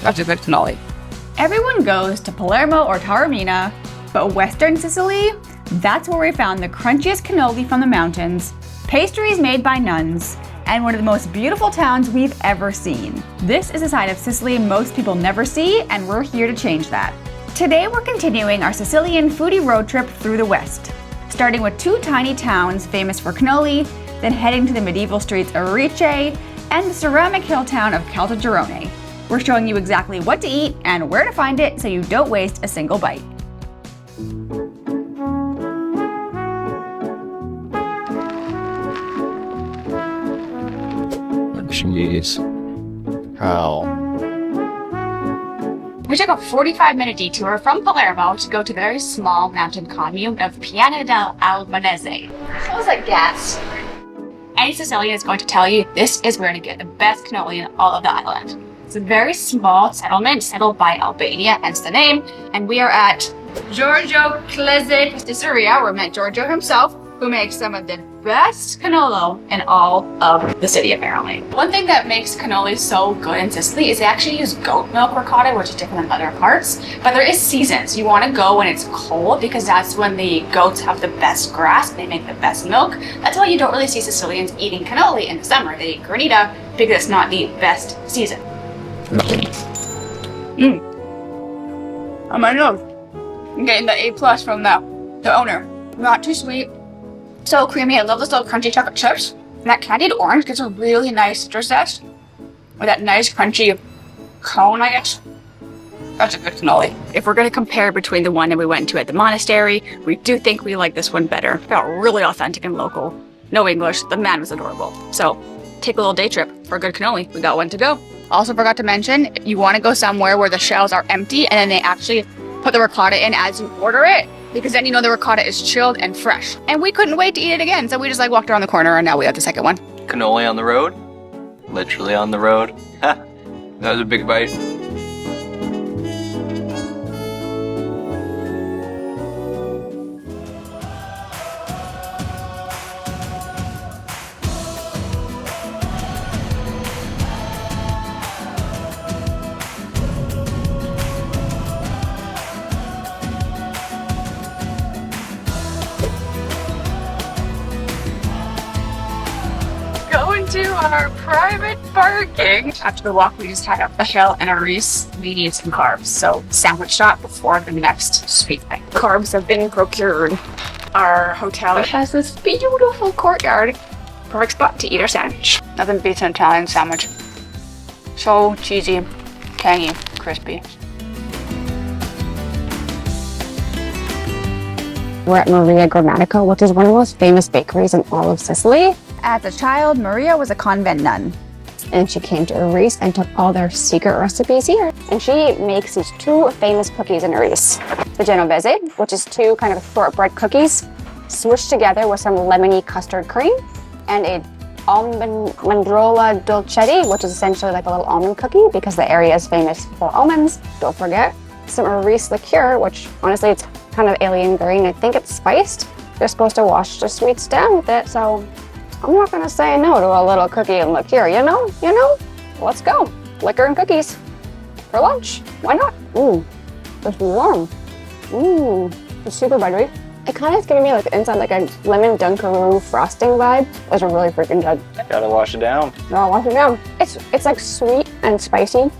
That's a good cannoli. Everyone goes to Palermo or Taormina, but Western Sicily, that's where we found the crunchiest cannoli from the mountains, pastries made by nuns, and one of the most beautiful towns we've ever seen. This is a side of Sicily most people never see, and we're here to change that. Today we're continuing our Sicilian foodie road trip through the West, starting with two tiny towns famous for cannoli, then heading to the medieval streets of Erice and the ceramic hill town of Caltagirone. We're showing you exactly what to eat and where to find it so you don't waste a single bite. Jeez. How? We took a 45-minute detour from Palermo to go to the very small mountain commune of Piana del Albanese. Smells like gas. Any Sicilian is going to tell you this is where to get the best cannoli in all of the island. It's a very small settlement settled by Albania, hence the name, and we are at Giorgio Clesceri Pasticceria, where we met Giorgio himself, who makes some of the best cannolo in all of the city, apparently. One thing that makes cannoli so good in Sicily is they actually use goat milk ricotta, which is different than other parts, but there is seasons. You want to go when it's cold because that's when the goats have the best grass and they make the best milk. That's why you don't really see Sicilians eating cannoli in the summer. They eat granita because it's not the best season. On my nose. I'm getting the A+ from the owner. Not too sweet. So creamy. I love those little crunchy chocolate chips. And that candied orange gives a really nice citrus zest. With that nice crunchy cone, I guess. That's a good cannoli. If we're going to compare between the one that we went to at the monastery, we do think we like this one better. It felt really authentic and local. No English. The man was adorable. So take a little day trip for a good cannoli. We got one to go. Also forgot to mention, if you want to go somewhere where the shells are empty and then they actually put the ricotta in as you order it, because then you know the ricotta is chilled and fresh. And we couldn't wait to eat it again, so we just walked around the corner and now we have the second one. Cannoli on the road? Literally on the road. That was a big bite. To our private parking. After the walk, we just had up the hill and Erice. We need some carbs, so sandwich shop before the next sweet thing. Carbs have been procured. Our hotel has this beautiful courtyard. Perfect spot to eat our sandwich. Nothing beats an Italian sandwich. So cheesy, tangy, crispy. We're at Maria Grammatico, which is one of the most famous bakeries in all of Sicily. As a child, Maria was a convent nun. And she came to Erice and took all their secret recipes here. And she makes these two famous cookies in Erice. The Genovese, which is two kind of shortbread cookies, swished together with some lemony custard cream, and a almendrola dolcetti, which is essentially like a little almond cookie because the area is famous for almonds. Don't forget some Erice liqueur, which honestly it's kind of alien green. I think it's spiced. They're supposed to wash the sweets down with it, so I'm not gonna say no to a little cookie and liqueur, you know? Let's go. Liquor and cookies for lunch. Why not? It's warm. It's super buttery. It kind of is giving me like inside like a lemon Dunkaroo frosting vibe. Those are really freaking good. Gotta wash it down. No, wash it down. It's like sweet and spicy,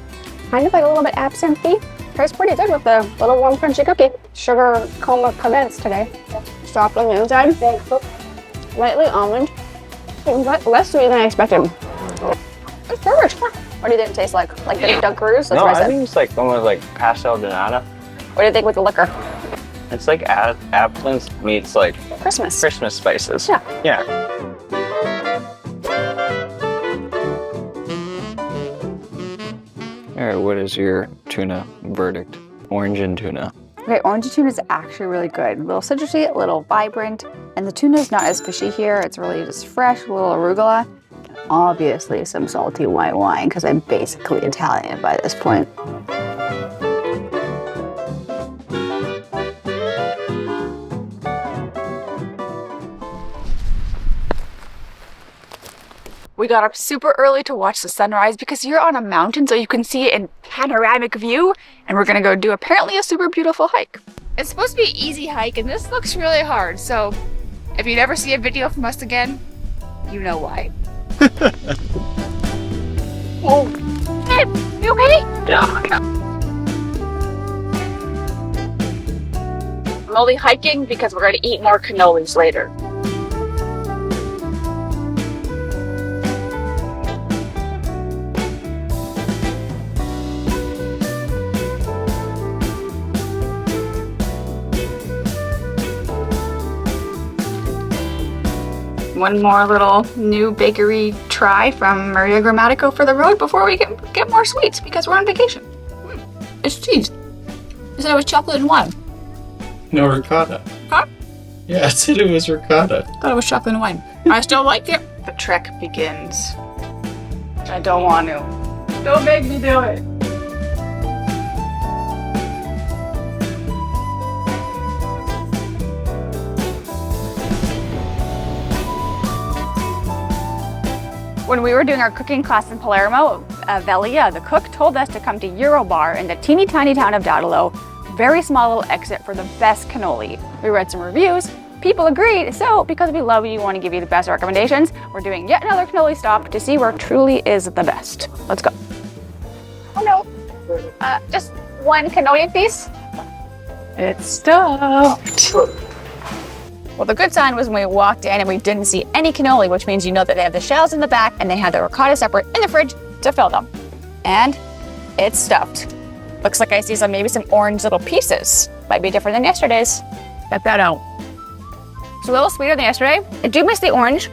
kind of like a little bit absinthe. Tastes pretty good with the little warm crunchy cookie. Sugar coma condensed today. Soft on the inside. Lightly almond. Less sweet than I expected. It's perfect. What did it taste like? Like the Dunkaroos? No, I think it's like almost like pastel de nata. What do you think with the liquor? It's like apples meets like Christmas spices. Yeah. All right, what is your tuna verdict? Orange and tuna. Okay, orange tuna is actually really good. A little citrusy, a little vibrant, and the tuna is not as fishy here. It's really just fresh, a little arugula. Obviously some salty white wine because I'm basically Italian by this point. We got up super early to watch the sunrise because you're on a mountain so you can see it in panoramic view, and we're gonna go do apparently a super beautiful hike. It's supposed to be an easy hike and this looks really hard, so if you never see a video from us again, you know why. Oh, hey, you okay? Yeah. I'm only hiking because we're gonna eat more cannolis later. One more little new bakery try from Maria Grammatico for the road before we get more sweets because we're on vacation. It's cheese. You said it was chocolate and wine. No, ricotta. Huh? Yeah, I said it was ricotta. I thought it was chocolate and wine. I still like it. The trek begins. I don't want to. Don't make me do it. When we were doing our cooking class in Palermo, Velia, the cook, told us to come to Eurobar in the teeny tiny town of Dattilo. Very small little exit for the best cannoli. We read some reviews, people agreed, so because we love you, we want to give you the best recommendations. We're doing yet another cannoli stop to see where truly is the best. Let's go. Oh no, just one cannoli piece. It's stuffed. Well, the good sign was when we walked in and we didn't see any cannoli, which means you know that they have the shells in the back and they have the ricotta separate in the fridge to fill them. And it's stuffed. Looks like I see maybe some orange little pieces. Might be different than yesterday's. Check that out. It's a little sweeter than yesterday. I do miss the orange,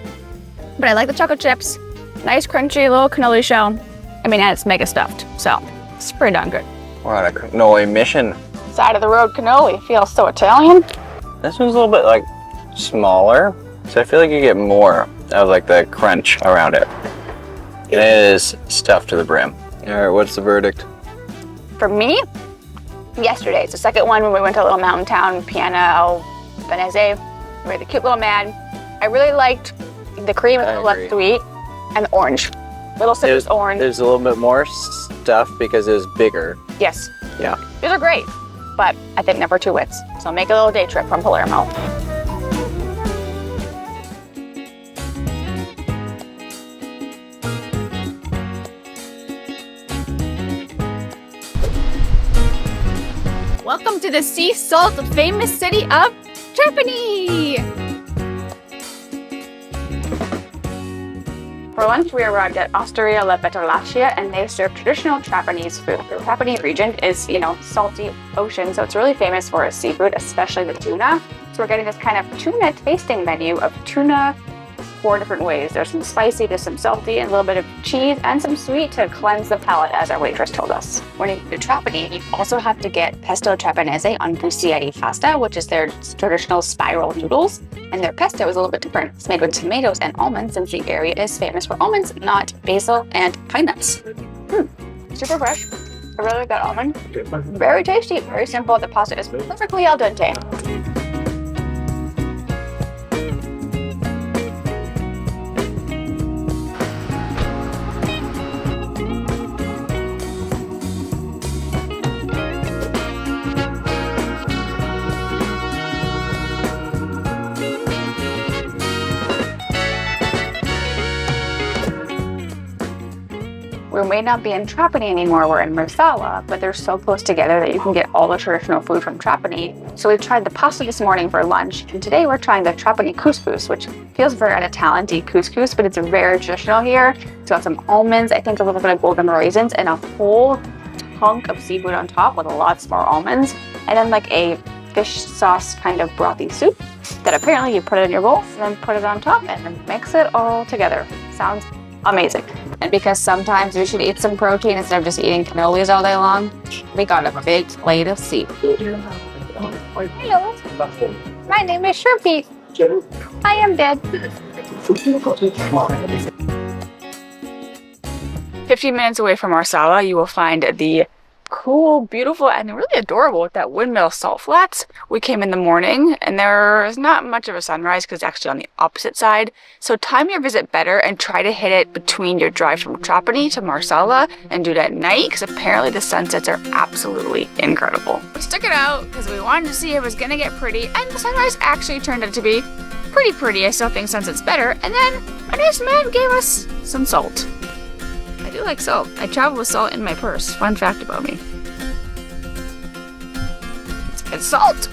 but I like the chocolate chips. Nice crunchy little cannoli shell. I mean, and it's mega stuffed, so it's pretty darn good. We're on a cannoli mission. Side of the road cannoli feels so Italian. This one's a little bit like smaller, so I feel like you get more of like the crunch around it. It is stuffed to the brim. All right, what's the verdict? For me, yesterday. It's the second one when we went to a little mountain town, Piana, Albanese. We had a cute little man. I really liked the cream, a little less sweet, and the orange. Little citrus orange. There's a little bit more stuff because it was bigger. Yes. Yeah. These are great, but I think never two wits. So make a little day trip from Palermo. Welcome to the sea salt famous city of Trapani! For lunch, we arrived at Osteria La Bettolaccia, and they serve traditional Trapanese food. The Trapani region is, salty ocean, so it's really famous for its seafood, especially the tuna. So we're getting this kind of tuna tasting menu of tuna 4 different ways. There's some spicy, there's some salty, and a little bit of cheese, and some sweet to cleanse the palate, as our waitress told us. When you go to Trapani, you also have to get pesto trapanese on buccieri pasta, which is their traditional spiral noodles. And their pesto is a little bit different. It's made with tomatoes and almonds, since the area is famous for almonds, not basil and pine nuts. Super fresh. A really good almond. Very tasty, very simple. The pasta is perfectly al dente. We may not be in Trapani anymore, we're in Marsala, but they're so close together that you can get all the traditional food from Trapani. So we tried the pasta this morning for lunch, and today we're trying the Trapani couscous, which feels very Italian-y couscous, but it's very traditional here. It's got some almonds, I think a little bit of golden raisins, and a whole hunk of seafood on top with lots more almonds, and then like a fish sauce kind of brothy soup that apparently you put it in your bowl, and then put it on top, and then mix it all together. Sounds amazing. And because sometimes we should eat some protein instead of just eating cannolis all day long, we got a big plate of seafood. Hello, my name is Shrimpy. I am dead. 15 minutes away from Marsala, you will find the cool, beautiful, and really adorable with that windmill salt flats. We came in the morning and there's not much of a sunrise because it's actually on the opposite side. So time your visit better and try to hit it between your drive from Trapani to Marsala and do it at night because apparently the sunsets are absolutely incredible. We stuck it out because we wanted to see if it was gonna get pretty, and the sunrise actually turned out to be pretty pretty. I still think sunset's better. And then a nice man gave us some salt. I do like salt. I travel with salt in my purse. Fun fact about me. It's salt!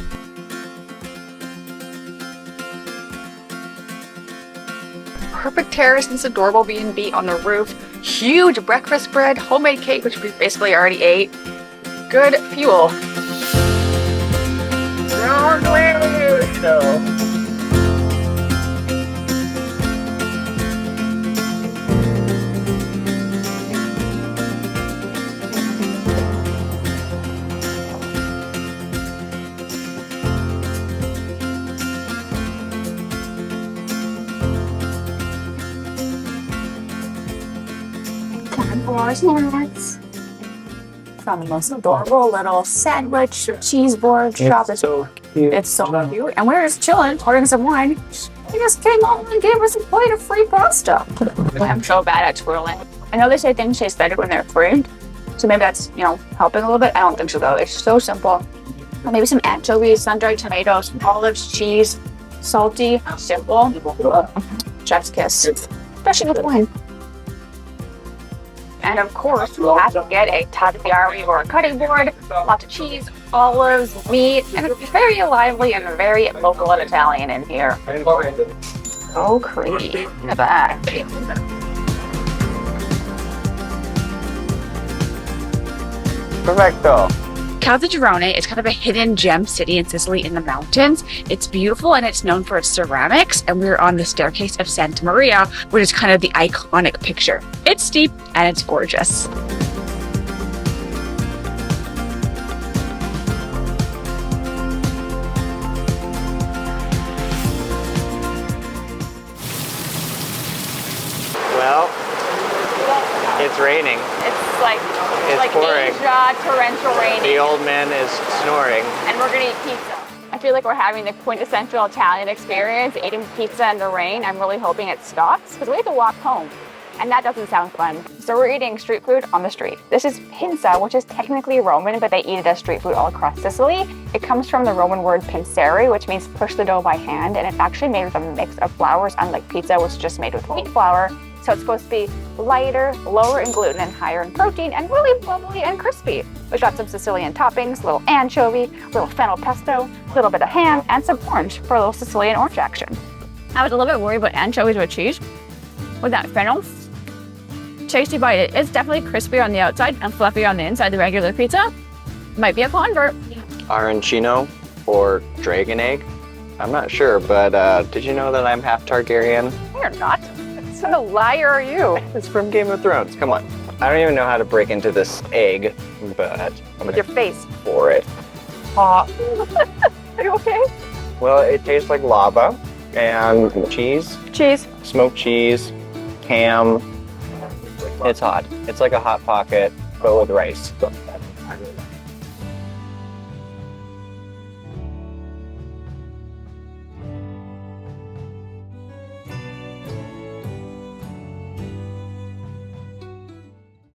Perfect terrace in this adorable B&B on the roof. Huge breakfast spread, homemade cake, which we basically already ate. Good fuel. Wrong way! No. Snacks. Found the most adorable little sandwich cheese board shop. It's so cute. It's so cute. And we're just chilling, ordering some wine. They just came over and gave us a plate of free pasta. I'm so bad at twirling. I know they say things taste better when they're free, so maybe that's, helping a little bit. I don't think so though. It's so simple. Or maybe some anchovies, sun-dried tomatoes, olives, cheese, salty, simple. Chef's kiss, especially with wine. And of course, we'll have to get a tagliare or a cutting board, lots of cheese, olives, meat, and it's very lively and very local and Italian in here. So creamy. Look at that. Perfecto. Caltagirone is kind of a hidden gem city in Sicily in the mountains. It's beautiful and it's known for its ceramics, and we're on the staircase of Santa Maria, which is kind of the iconic picture. It's steep and it's gorgeous. Well, it's raining. It's like pouring. Asia torrential rain. The old man is snoring. And we're gonna eat pizza. I feel like we're having the quintessential Italian experience, eating pizza in the rain. I'm really hoping it stops because we have to walk home. And that doesn't sound fun. So we're eating street food on the street. This is pinza, which is technically Roman, but they eat it as street food all across Sicily. It comes from the Roman word pincere, which means push the dough by hand, and it's actually made with a mix of flours, unlike pizza, which is just made with wheat flour. So it's supposed to be lighter, lower in gluten, and higher in protein, and really bubbly and crispy. We've got some Sicilian toppings, little anchovy, little fennel pesto, a little bit of ham, and some orange for a little Sicilian orange action. I was a little bit worried about anchovies with cheese, with that fennel. Tasty bite. It's definitely crispier on the outside and fluffier on the inside. The regular pizza might be a convert. Arancino or dragon egg? I'm not sure, but did you know that I'm half Targaryen? You're not. What a liar are you? It's from Game of Thrones. Come on. I don't even know how to break into this egg, but I'm With your face. for it. Are you okay? Well, it tastes like lava and cheese, Cheese. smoked cheese, ham. It's hot. It's like a hot pocket, but with rice.